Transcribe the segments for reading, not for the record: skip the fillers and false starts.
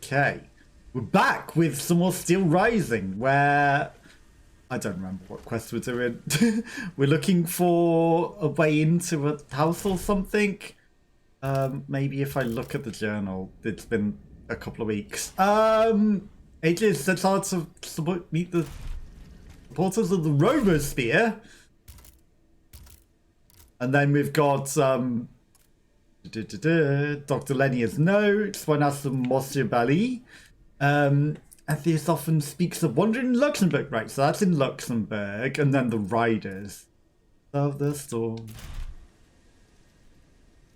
Okay. We're back with some more SteelRising, where I don't remember what quest we're doing. We're looking for a way into a house or something. Maybe if I look at the journal, it's been a couple of weeks. It is it's hard to meet the supporters of the Robosphere. And then we've got Dr. Lennia's notes, one has some Monsieur Bali. Atheist often speaks of wandering in Luxembourg, right? So that's in Luxembourg, and then the Riders of the Storm.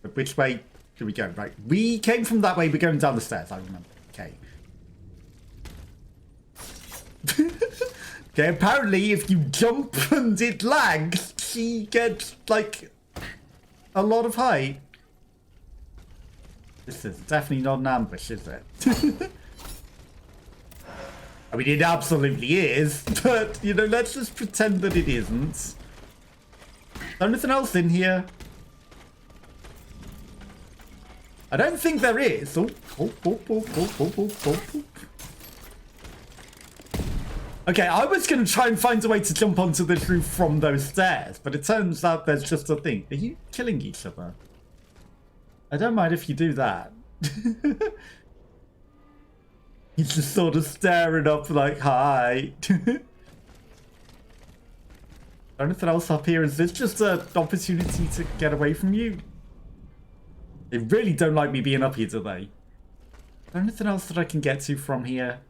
But which way do we go? Right, we came from that way. We're going down the stairs. I remember. Okay. Okay. Apparently, if you jump and it lags, she gets like a lot of height. This is definitely not an ambush, is it? I mean, it absolutely is, but, you know, let's just pretend that it isn't. Is there anything else in here? I don't think there is. Oh. Okay, I was going to try and find a way to jump onto this roof from those stairs, but it turns out there's just a thing. Are you killing each other? I don't mind if you do that. He's just sort of staring up like, hi. Anything else up here? Is this just an opportunity to get away from you? They really don't like me being up here, do they? Anything else that I can get to from here?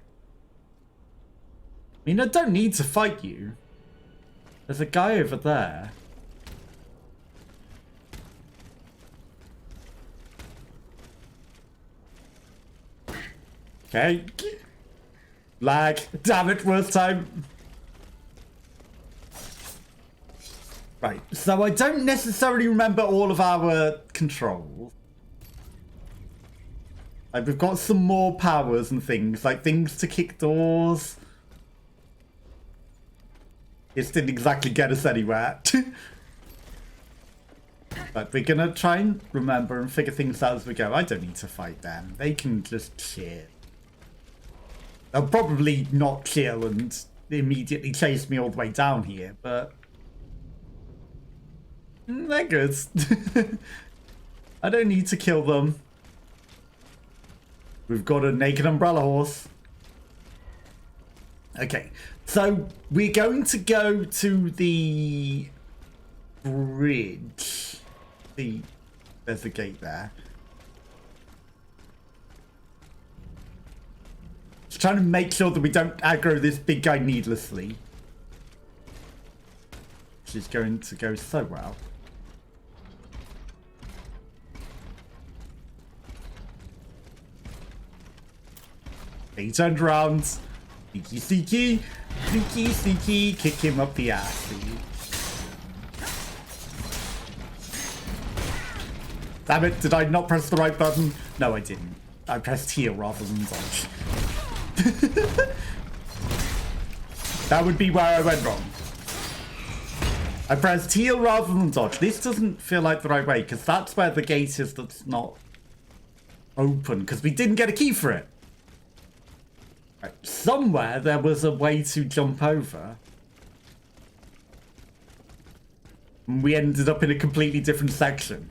I mean, I don't need to fight you. There's a guy over there. Okay. Lag. Damn it, worst time. Right, so I don't necessarily remember all of our controls. Like, we've got some more powers and things, like things to kick doors. This didn't exactly get us anywhere. But we're gonna try and remember and figure things out as we go. I don't need to fight them. They can just chill. They'll probably not chill and immediately chase me all the way down here, but they're good. I don't need to kill them. We've got a naked umbrella horse. Okay, so we're going to go to the bridge. See, there's a gate there. Just trying to make sure that we don't aggro this big guy needlessly. Which is going to go so well. He turned around. Sneaky, kick him up the ass. See? Damn it, did I not press the right button? No, I didn't. I pressed heal rather than dodge. That would be where I went wrong. I pressed heal rather than dodge. This doesn't feel like the right way, because that's where the gate is that's not open, because we didn't get a key for it. Right. Somewhere there was a way to jump over. And we ended up in a completely different section.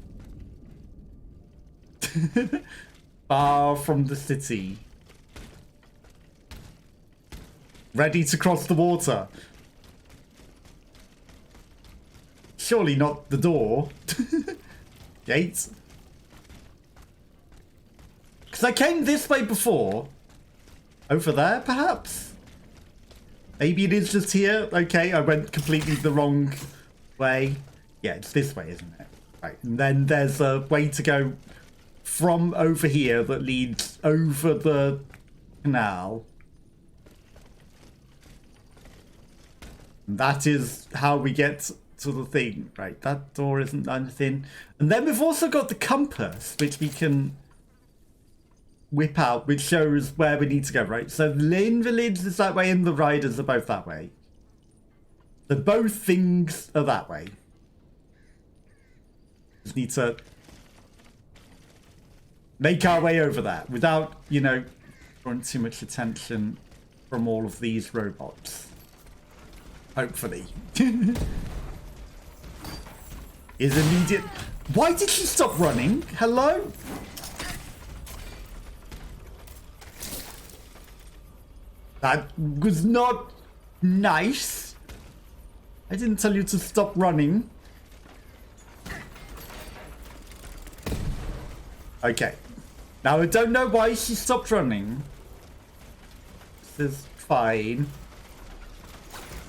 Far from the city. Ready to cross the water. Surely not the door. Gate. Because I came this way before. Over there, perhaps? Maybe it is just here. Okay, I went completely the wrong way. Yeah, it's this way, isn't it? Right, and then there's a way to go from over here that leads over the canal. And that is how we get to the thing. Right, that door isn't anything. And then we've also got the compass, which we can whip out, which shows where we need to go, right? So the Invalides is that way and the Riders are both that way. So both things are that way. Just need to make our way over that without, you know, drawing too much attention from all of these robots. Hopefully. Is immediate. Why did she stop running? Hello? That was not nice. I didn't tell you to stop running. Okay. Now I don't know why she stopped running. This is fine.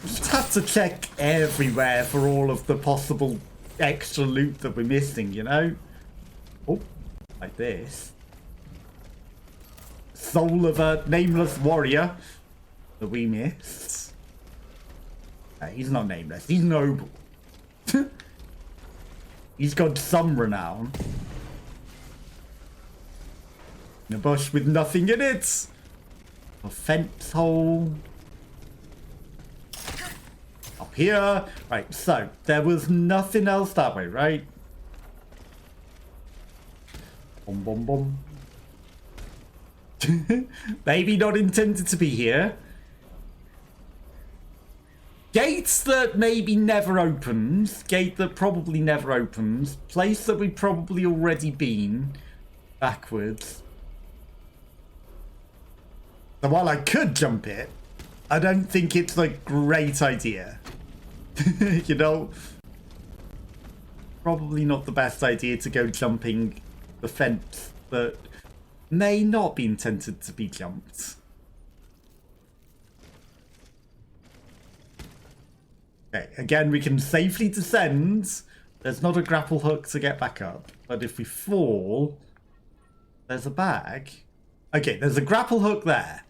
Just have to check everywhere for all of the possible extra loot that we're missing, you know? Oh, like this. Soul of a nameless warrior that we missed. He's not nameless, he's noble. He's got some renown. In a bush with nothing in it. A fence hole. Up here. Right, so there was nothing else that way, right? Boom, boom, boom. Maybe not intended to be here. Gates that maybe never opens. Gate that probably never opens. Place that we've probably already been. Backwards. So while I could jump it, I don't think it's a great idea. You know? Probably not the best idea to go jumping the fence that may not be intended to be jumped. Okay, again, we can safely descend. There's not a grapple hook to get back up. But if we fall, there's a bag. Okay, there's a grapple hook there.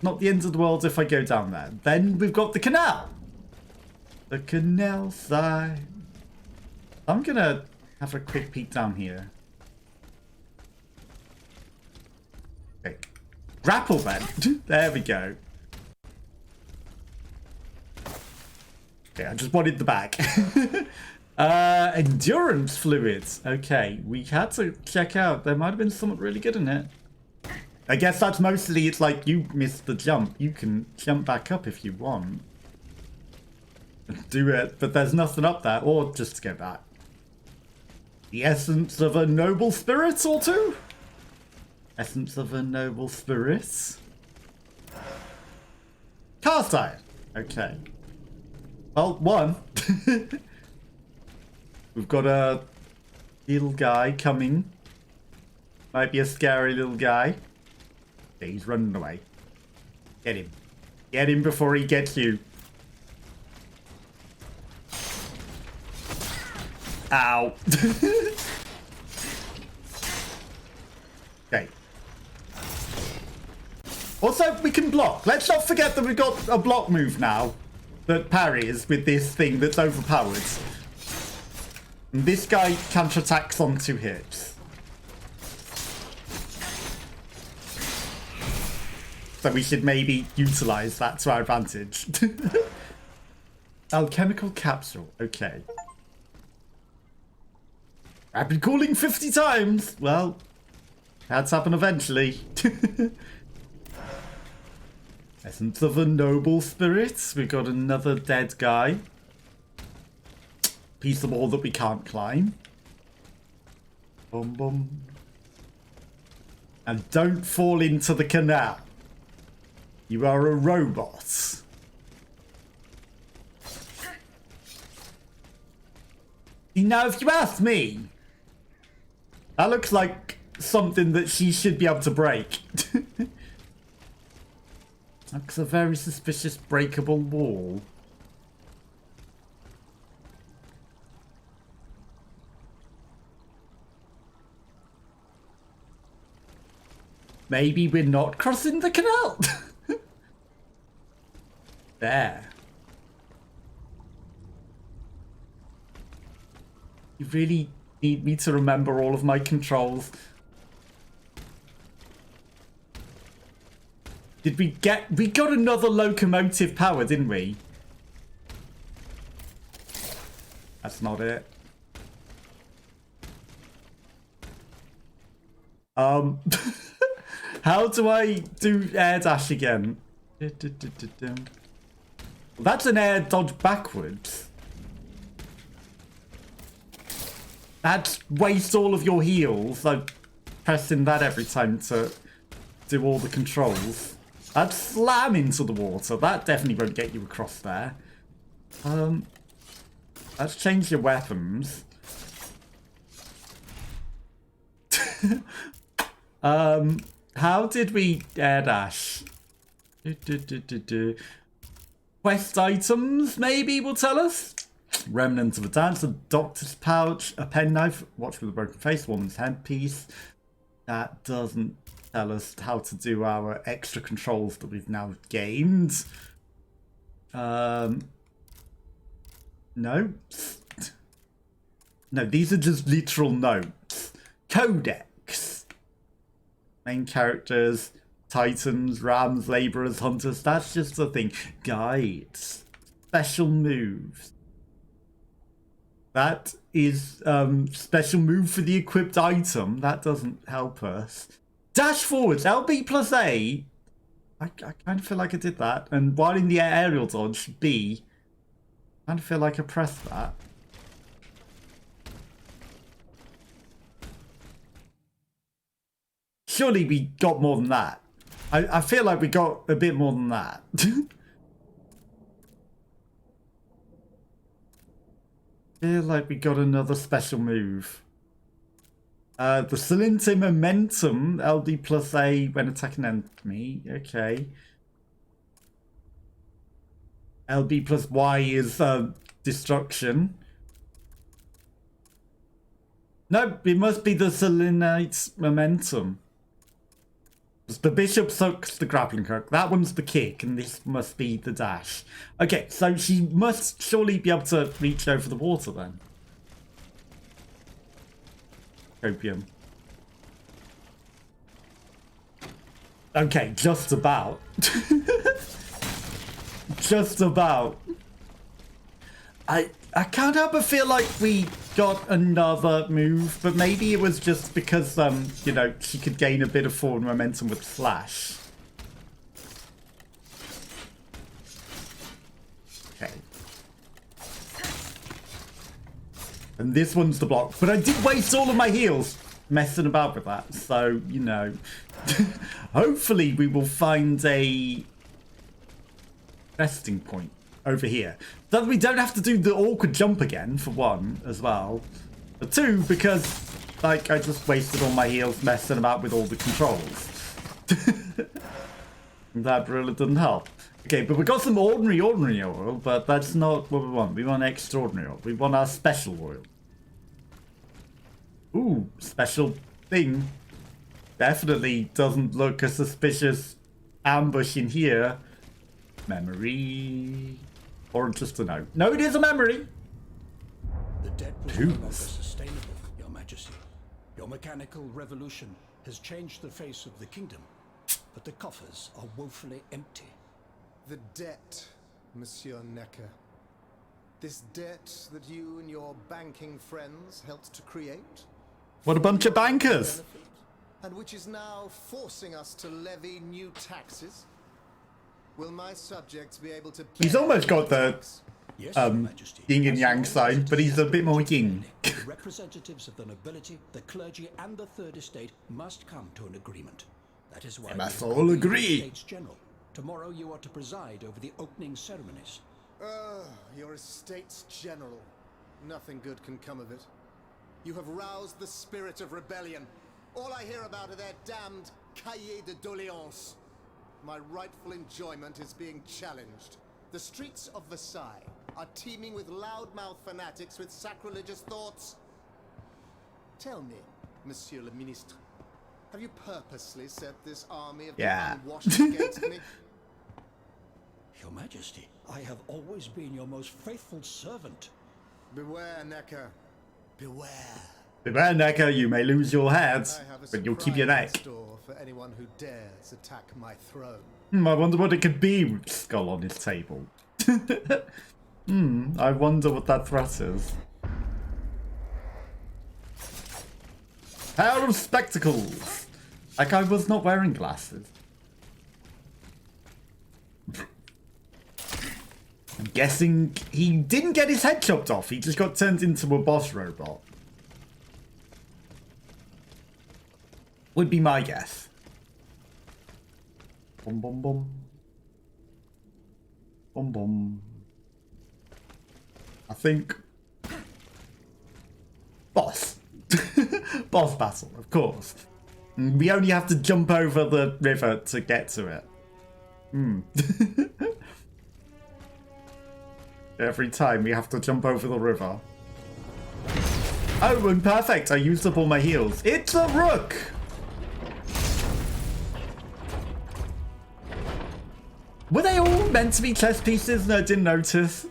Not the end of the world if I go down there. Then we've got the canal. The canal side. I'm gonna have a quick peek down here. Okay. Grapple then. There we go. Okay, I just wanted the back. Endurance fluids. Okay, we had to check out. There might have been something really good in it. I guess that's mostly, it's like you missed the jump. You can jump back up if you want. Do it, but there's nothing up there. Or just go back. The essence of a noble spirit or two? Essence of a noble spirit. Cast iron. Okay. Well, one. We've got a little guy coming. Might be a scary little guy. Okay, he's running away. Get him. Get him before he gets you. Ow. Okay. Also, we can block. Let's not forget that we've got a block move now that parries with this thing that's overpowered. And this guy counterattacks on 2 hits. So we should maybe utilize that to our advantage. Alchemical capsule. Okay. Rapid cooling 50 times. Well, that's happen eventually. Essence of a noble spirit. We've got another dead guy. Piece of wall that we can't climb. Boom, boom. And don't fall into the canal. You are a robot. Now, if you ask me, that looks like something that she should be able to break. That's a very suspicious breakable wall. Maybe we're not crossing the canal. There. You really need me to remember all of my controls. Did we get... We got another locomotive power, didn't we? That's not it. How do I do air dash again? That's an air dodge backwards. That's waste all of your heals. I'm pressing that every time to do all the controls. That's slam into the water. That definitely won't get you across there. Let's change your weapons. How did we air dash? Quest items, maybe, will tell us. Remnants of a dance, a doctor's pouch, a penknife, watch with a broken face, woman's headpiece. That doesn't tell us how to do our extra controls that we've now gained. Notes. No, these are just literal notes. Codex. Main characters, titans, rams, laborers, hunters. That's just the thing. Guides. Special moves. That is special move for the equipped item. That doesn't help us. Dash forwards. LB plus A. I kind of feel like I did that. And while in the aerial dodge, B. I kind of feel like I pressed that. Surely we got more than that. I feel like we got a bit more than that. Feel like we got another special move. The Salinity Momentum, LD plus A when attacking enemy. Okay. LB plus Y is destruction. No, it must be the Salinite Momentum. The bishop sucks the grappling hook. That one's the kick, and this must be the dash. Okay, so she must surely be able to reach over the water then. Copium. Okay, just about. Just about. I can't help but feel like we got another move, but maybe it was just because, you know, she could gain a bit of forward momentum with Slash. Okay. And this one's the block, but I did waste all of my heals messing about with that, so, you know. Hopefully we will find a resting point over here. So that we don't have to do the awkward jump again, for one, as well. But two, because, like, I just wasted all my heals messing about with all the controls. That really didn't help. Okay, but we got some ordinary oil, but that's not what we want. We want extraordinary oil. We want our special oil. Ooh, special thing. Definitely doesn't look a suspicious ambush in here. Memory. Or just a note. No, it is a memory. The debt was no longer sustainable, Your Majesty. Your mechanical revolution has changed the face of the kingdom, but the coffers are woefully empty. The debt, Monsieur Necker. This debt that you and your banking friends helped to create. What a bunch of bankers. And which is now forcing us to levy new taxes. Will my subjects be able to... He's almost got the yin and yang sign, but he's a bit more yin. The representatives of the nobility, the clergy, and the Third Estate must come to an agreement. That is why They must all agree. States General. Tomorrow you are to preside over the opening ceremonies. Your Estates General. Nothing good can come of it. You have roused the spirit of rebellion. All I hear about are their damned cahiers de doléances. My rightful enjoyment is being challenged. The streets of Versailles are teeming with loudmouth fanatics with sacrilegious thoughts. Tell me, Monsieur le Ministre, have you purposely set this army of the unwashed against me? Your Majesty, I have always been your most faithful servant. Beware, Necker. Beware. Beware, Necker, you may lose your head, but you'll keep your neck. For anyone who dares attack my throne. I wonder what it could be with skull on his table. I wonder what that threat is. Pair of spectacles. That guy was not wearing glasses. I'm guessing he didn't get his head chopped off. He just got turned into a boss robot. Would be my guess. Bum bum bum. Bum bum. I think... Boss. Boss battle, of course. We only have to jump over the river to get to it. Every time we have to jump over the river. Oh, and perfect. I used up all my heals. It's a rook! Were they all meant to be chess pieces and I didn't notice?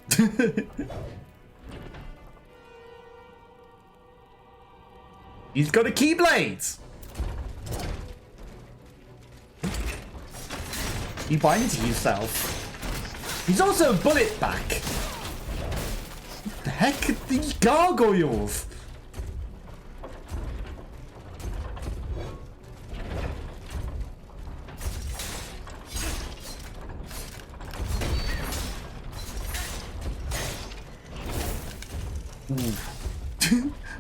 He's got a keyblade! You bind to yourself. He's also a bullet back. What the heck are these gargoyles?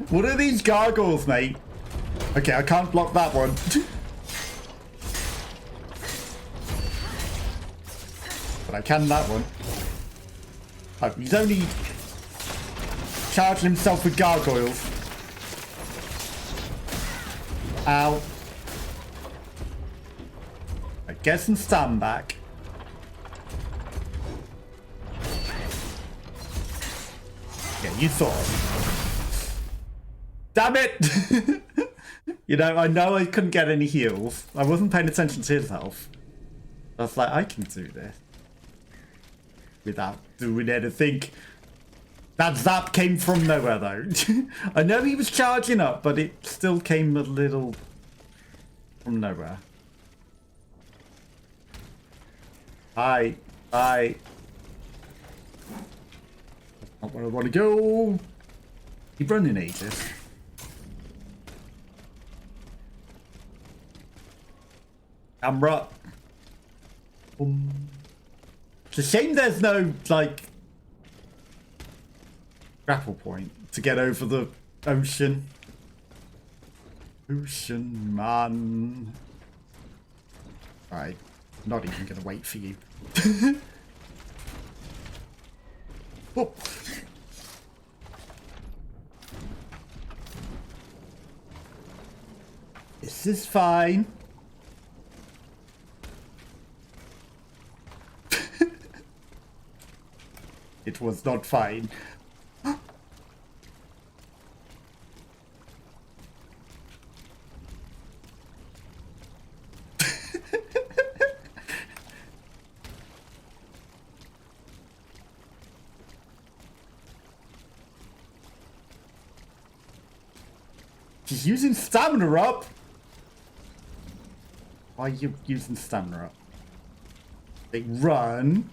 What are these gargoyles, mate? Okay, I can't block that one. But I can that one. Oh, he's only charging himself with gargoyles. Ow. I get some stand back. Yeah, you thought. Damn it! You know I couldn't get any heals. I wasn't paying attention to his health. I was like, I can do this. Without doing anything. That zap came from nowhere though. I know he was charging up, but it still came a little from nowhere. Hi. Hi. That's not where I want to go. Keep running ages. Camera. Boom. It's a shame there's no, like, grapple point to get over the ocean. Ocean, man. Alright, not even gonna wait for you. Oh. This is fine. It was not fine. She's using stamina up. Why are you using stamina up? They run.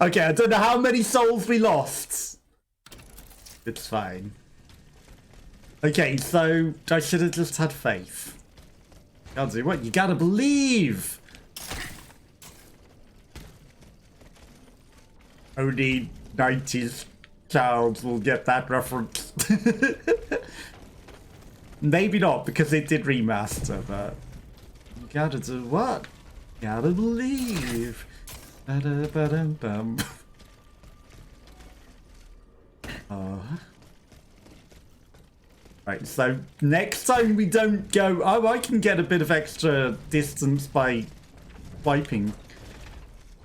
Okay, I don't know how many souls we lost. It's fine. Okay, so I should have just had faith. Gotta do what? You gotta believe. Only 90s child will get that reference. Maybe not, because it did remaster, but you gotta do what? Gotta believe. Ba-da-ba-dum-bum. Right, so next time we don't go... Oh, I can get a bit of extra distance by wiping.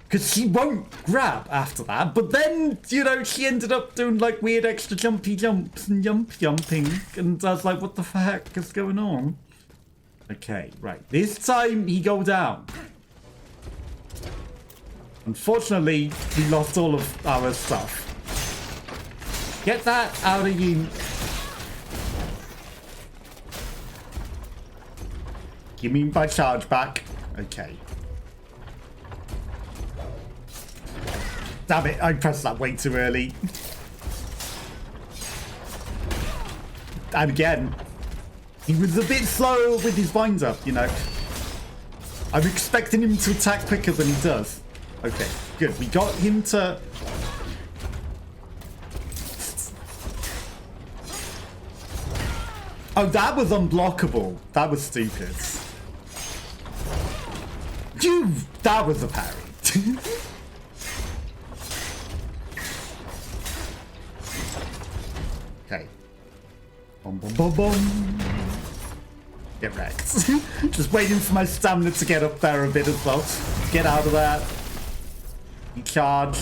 Because she won't grab after that. But then, you know, she ended up doing like weird extra jumpy jumps and jumping. And I was like, what the heck is going on? Okay, right. This time he go down. Unfortunately, we lost all of our stuff. Get that out of you. Give me my charge back. Okay. Damn it, I pressed that way too early. And again, He was a bit slow with his wind up, you know. I'm expecting him to attack quicker than he does. Okay, good. We got him to... Oh, that was unblockable. That was stupid. That was a parry. Okay. Boom, boom, boom, boom. Get wrecked. Just waiting for my stamina to get up there a bit as well. Get out of there. You charge.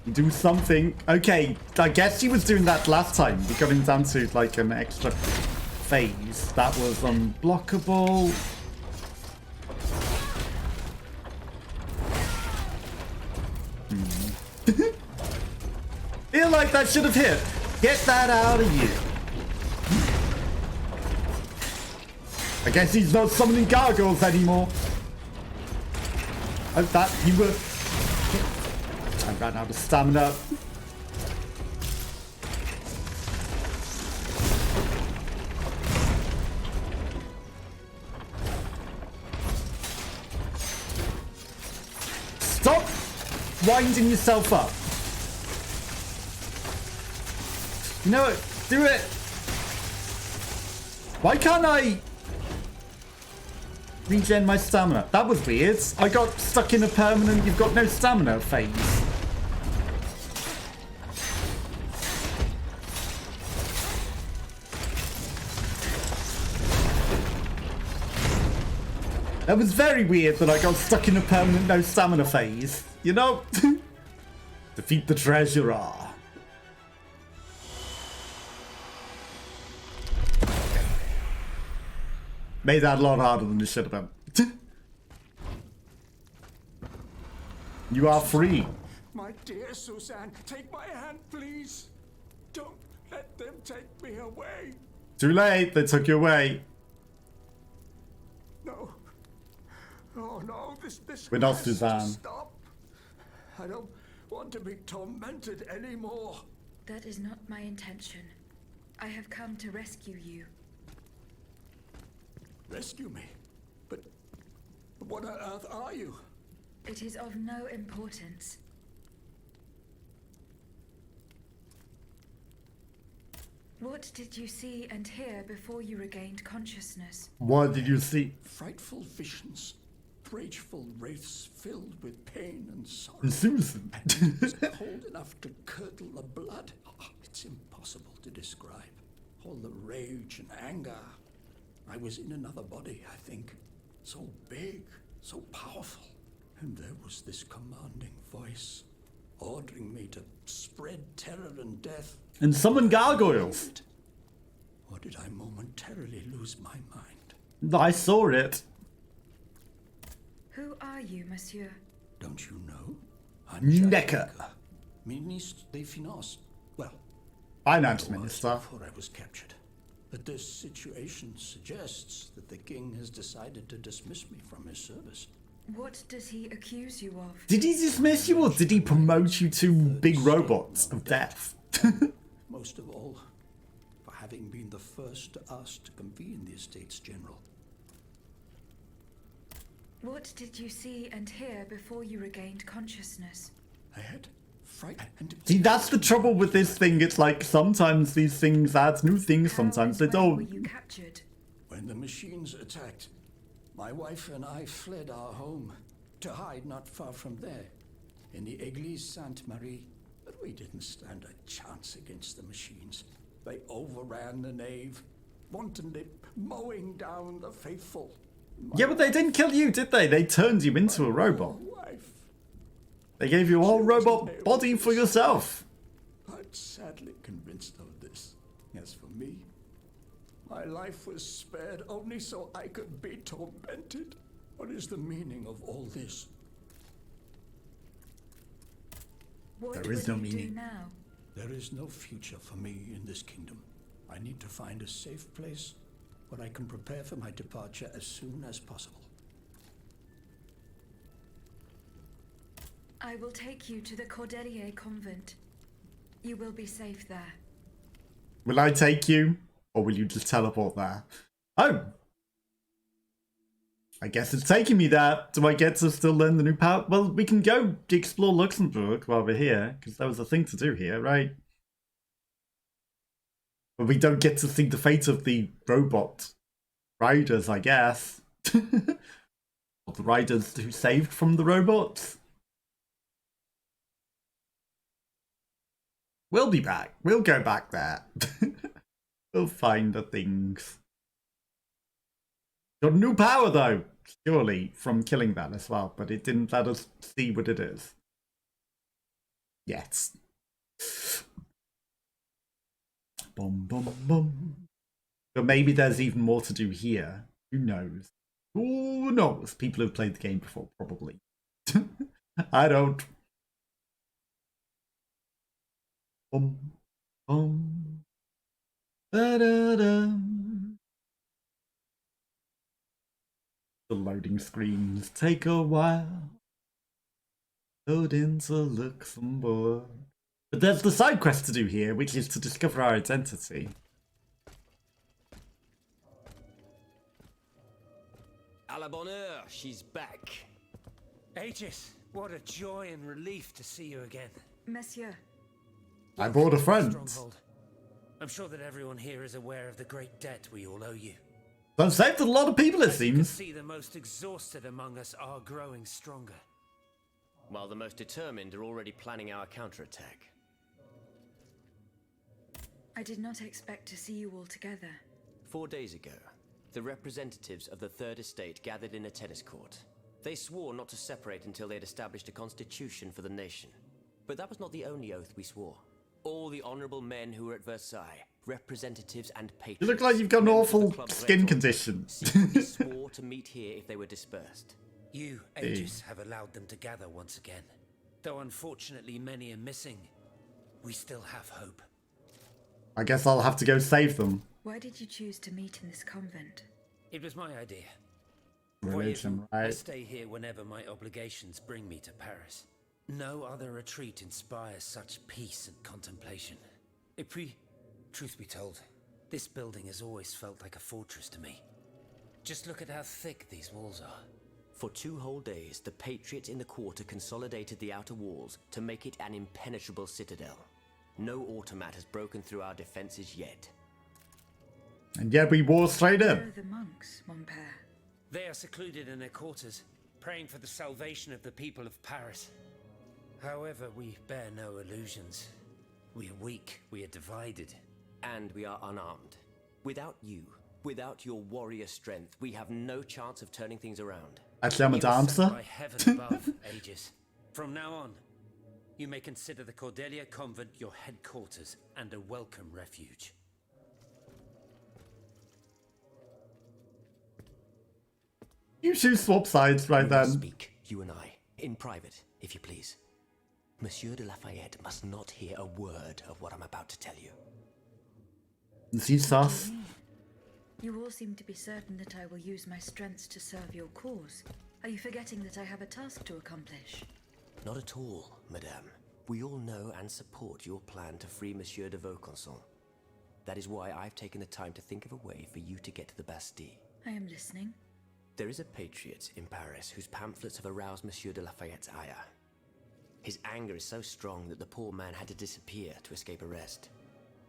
You do something. Okay, I guess he was doing that last time. We got him down to like an extra phase. That was unblockable. Feel like that should have hit. Get that out of you. I guess he's not summoning gargoyles anymore. Oh, that you were. I ran out of stamina. Stop winding yourself up. You know what? Do it. Why can't I regen my stamina? That was weird. I got stuck in a permanent you've got no stamina phase. That was very weird that I got stuck in a permanent no stamina phase. You know? Defeat the treasurer. Made that a lot harder than it should have been. You are free. My dear Suzanne, take my hand, please. Don't let them take me away. Too late. They took you away. No. Oh no, this We're not has to Suzanne. stop. I don't want to be tormented anymore. That is not my intention. I have come to rescue you. Rescue me? But what on earth are you? It is of no importance. What did you see and hear before you regained consciousness? What did you see? Frightful visions, rageful wraiths filled with pain and sorrow. Susan. It's cold enough to curdle the blood. It's impossible to describe. All the rage and anger. I was in another body, I think. So big, so powerful. And there was this commanding voice, ordering me to spread terror and death. And summon gargoyles. Or did I momentarily lose my mind? I saw it. Who are you, monsieur? Don't you know? Necker. Ministre des Finances. Well, Finance I was Minister. before I was captured. But this situation suggests that the king has decided to dismiss me from his service. What does he accuse you of? Did he dismiss you or did he promote you to big robots of death? Most of all, for having been the first to ask to convene the Estates General. What did you see and hear before you regained consciousness? I had fright and... See, that's the trouble with this thing. It's like sometimes these things add new things, sometimes they How and when don't. were you captured? When the machines attacked, my wife and I fled our home to hide not far from there, in the Église Sainte-Marie. But we didn't stand a chance against the machines. They overran the nave, wantonly mowing down the faithful. Yeah, but they didn't kill you, did they? They turned you into a robot. Wife, They gave you a whole robot body for yourself. I'm sadly convinced of this. As for me, my life was spared only so I could be tormented. What is the meaning of all this? What There is will no you do meaning. now? There is no future for me in this kingdom. I need to find a safe place where I can prepare for my departure as soon as possible. I will take you to the Cordelier convent. You will be safe there. Will I take you? Or will you just teleport there? Oh! I guess it's taking me there. Do I get to still learn the new power? Well, we can go explore Luxembourg while we're here, because there was a thing to do here, right? But we don't get to see the fate of the robot riders, I guess. Or the riders who saved from the robots. We'll be back. We'll go back there. We'll find the things. Got new power though, surely, from killing that as well, but it didn't let us see what it is. Yet. Boom, boom, boom. But maybe there's even more to do here. Who knows? Who knows? People who've played the game before, probably. I don't. Boom, boom. Da-da-da. The loading screens take a while. Load into Luxembourg. But there's the side quest to do here, which is to discover our identity. À la bonne heure, she's back. Aegis, what a joy and relief to see you again. Monsieur, I brought a friend. Stronghold. I'm sure that everyone here is aware of the great debt we all owe you. I've saved a lot of people, it As you can seems. see, the most exhausted among us are growing stronger. While the most determined are already planning our counterattack. I did not expect to see you all together. 4 days ago, the representatives of the Third Estate gathered in a tennis court. They swore not to separate until they had established a constitution for the nation. But that was not the only oath we swore. All the honourable men who were at Versailles, representatives and patrons... You look like you've got an members of the awful club's skin Red condition. secretly swore to meet here if they were dispersed. You, Aegis, have allowed them to gather once again. Though unfortunately many are missing, we still have hope. I guess I'll have to go save them. Why did you choose to meet in this convent? It was my idea. Religion, I right? stay here whenever my obligations bring me to Paris. No other retreat inspires such peace and contemplation. Et puis, truth be told, this building has always felt like a fortress to me. Just look at how thick these walls are. For 2 whole days, the patriots in the quarter consolidated the outer walls to make it an impenetrable citadel. No automat has broken through our defenses yet. And yet we wore straight Where in. are the monks, mon père? They are secluded in their quarters, praying for the salvation of the people of Paris. However, we bear no illusions. We are weak, we are divided. And we are unarmed. Without you, without your warrior strength, we have no chance of turning things around. Actually, I'm a You are sent dancer. by heaven above, Aegis. From now on, you may consider the Cordelia Convent your headquarters and a welcome refuge. You should swap sides right We will then. speak, you and I, in private, if you please. Monsieur de Lafayette must not hear a word of what I'm about to tell you. Is he sus? You all seem to be certain that I will use my strengths to serve your cause. Are you forgetting that I have a task to accomplish? Not at all, madame. We all know and support your plan to free Monsieur de Vaucanson. That is why I've taken the time to think of a way for you to get to the Bastille. I am listening. There is a patriot in Paris whose pamphlets have aroused Monsieur de Lafayette's ire. His anger is so strong that the poor man had to disappear to escape arrest.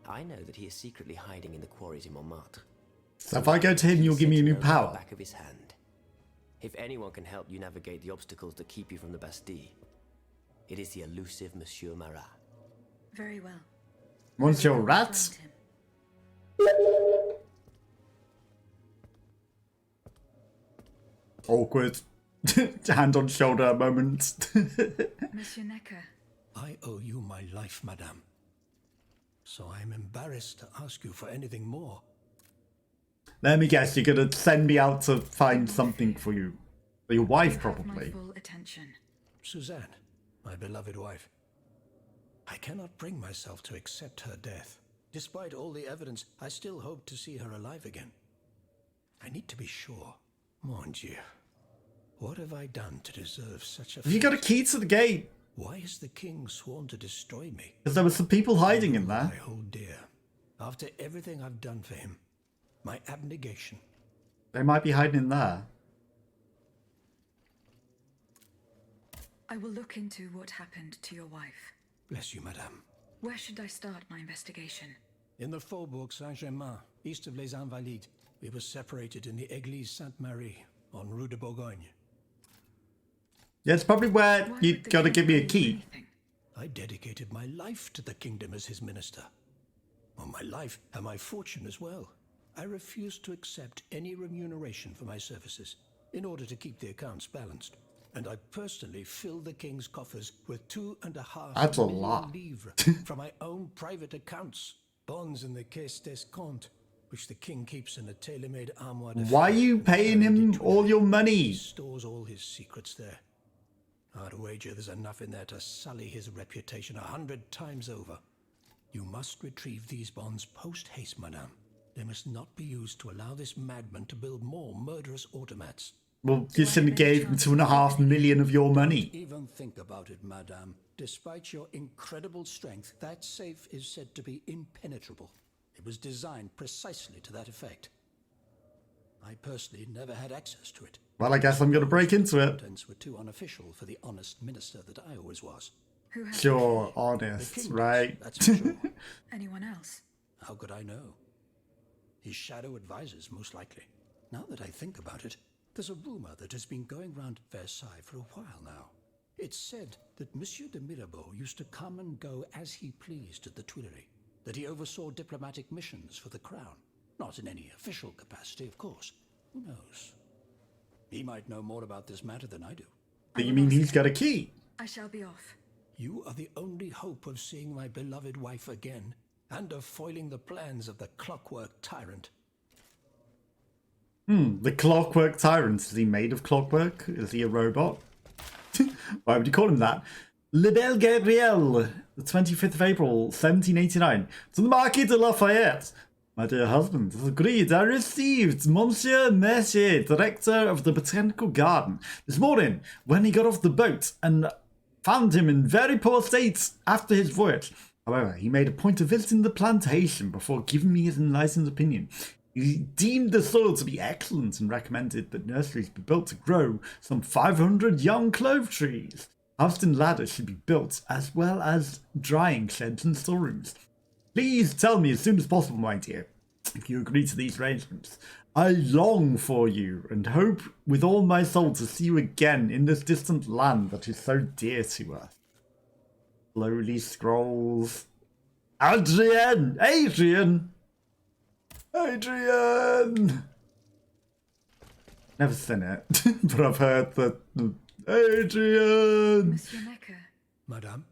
I know that he is secretly hiding in the quarries in Montmartre. So if I go to him, you'll give me a new Sentinel on the power. back of his hand. If anyone can help you navigate the obstacles that keep you from the Bastille, it is the elusive Monsieur Marat. Very well. Monsieur I will Rat? find him. Awkward. Hand on shoulder moment. Monsieur Necker, I owe you my life, madame. So I'm embarrassed to ask you for anything more. Let me guess, you're gonna send me out to find something for you. For your wife, you have my probably. full attention. Suzanne, my beloved wife. I cannot bring myself to accept her death. Despite all the evidence, I still hope to see her alive again. I need to be sure. Mon Dieu. What have I done to deserve such a Have you got a fate? key to the gate? Why has the king sworn to destroy me? Because there were some people hiding in I there. hold dear. After everything I've done for him, my abnegation. They might be hiding in there. I will look into what happened to your wife. Bless you, madame. Where should I start my investigation? In the Faubourg Saint-Germain, east of Les Invalides, we were separated in the Église Sainte-Marie on Rue de Bourgogne. Yeah, it's probably where Why you would the gotta king give me a do key. anything? I dedicated my life to the kingdom as his minister. Well, my life and my fortune as well. I refused to accept any remuneration for my services in order to keep the accounts balanced. And I personally filled the king's coffers with 2.5 That's a million lot. livres from my own private accounts, bonds in the Caisse d'Escompte, which the king keeps in a tailor-made armoire. Why are you paying him all your He money? stores all his secrets there. I'd wager there's enough in there to sully his reputation 100 times over. You must retrieve these bonds post-haste, madame. They must not be used to allow this madman to build more murderous automats. Well, you shouldn't have gave him 2.5 million of your money. Even think about it, madame. Despite your incredible strength, that safe is said to be impenetrable. It was designed precisely to that effect. I personally never had access to it. Well, I guess I'm gonna break into it. Contents were too unofficial for the honest minister that I always was. Who has Sure, the key? The honest, king does, right? that's for sure. Anyone else? How could I know? His shadow advisors, most likely. Now that I think about it, there's a rumor that has been going round Versailles for a while now. It's said that Monsieur de Mirabeau used to come and go as he pleased at the Tuileries, that he oversaw diplomatic missions for the crown. Not in any official capacity, of course. Who knows? He might know more about this matter than I do. But you mean he's got a key? I shall be off. You are the only hope of seeing my beloved wife again, and of foiling the plans of the clockwork tyrant. The clockwork tyrant. Is he made of clockwork? Is he a robot? Why would you call him that? Le Bel Gabriel, the 25th of April, 1789. To the Marquis de Lafayette. My dear husband, as agreed, I received Monsieur Mercier, director of the Botanical Garden, this morning when he got off the boat and found him in very poor state after his voyage. However, he made a point of visiting the plantation before giving me his enlightened opinion. He deemed the soil to be excellent and recommended that nurseries be built to grow some 500 young clove trees. Houses and ladders should be built, as well as drying sheds and storerooms. Please tell me as soon as possible, my dear, if you agree to these arrangements. I long for you and hope with all my soul to see you again in this distant land that is so dear to us. Slowly scrolls. Adrian! Adrian! Adrian! Never seen it, but I've heard that. Adrian! Monsieur Necker. Madame?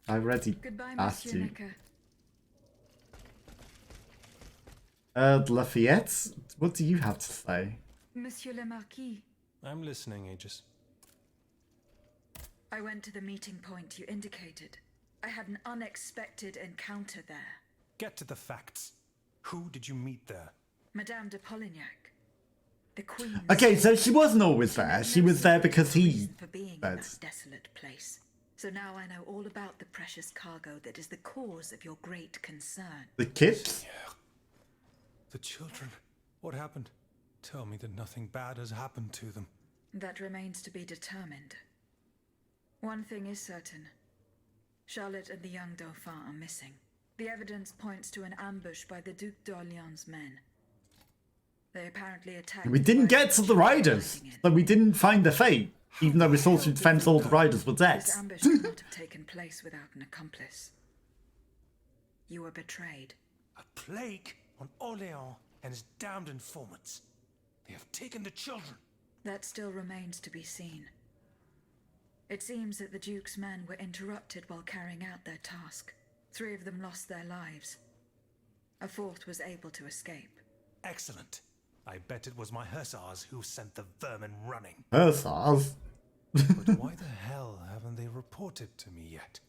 I already Goodbye, asked Monsieur you. Necker. Lafayette, what do you have to say? Monsieur le Marquis. I'm listening, Aegis. I went to the meeting point you indicated. I had an unexpected encounter there. Get to the facts. Who did you meet there? Madame de Polignac. The Queen. Okay, so she wasn't always there. She was there because he reason for being in said. that desolate place. So now I know all about the precious cargo that is the cause of your great concern. The kids? The children. What happened? Tell me that nothing bad has happened to them. That remains to be determined. One thing is certain. Charlotte and the young Dauphin are missing. The evidence points to an ambush by the Duc d'Orléans' men. They apparently attacked... We didn't get to the riders, so we didn't find their fate, even though we saw through defense all the riders were dead. This ambush could not have taken place without an accomplice. You were betrayed. A plague on Orléans and his damned informants. They have taken the children. That still remains to be seen. It seems that the Duke's men were interrupted while carrying out their task. 3 of them lost their lives. A 4th was able to escape. Excellent. I bet it was my hussars who sent the vermin running. Hussars? But why the hell haven't they reported to me yet?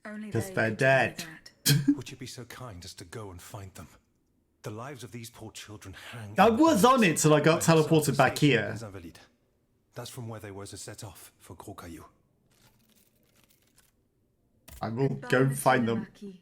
Only Because they they're could tell you dead. that. Would you be so kind as to go and find them? The lives of these poor children hang... I in the was balance. on it till I got I have teleported back station here. in Invalides. That's from where they were to set off for Gros Caillou. I will Goodbye, go Monsieur find le them. Marquis.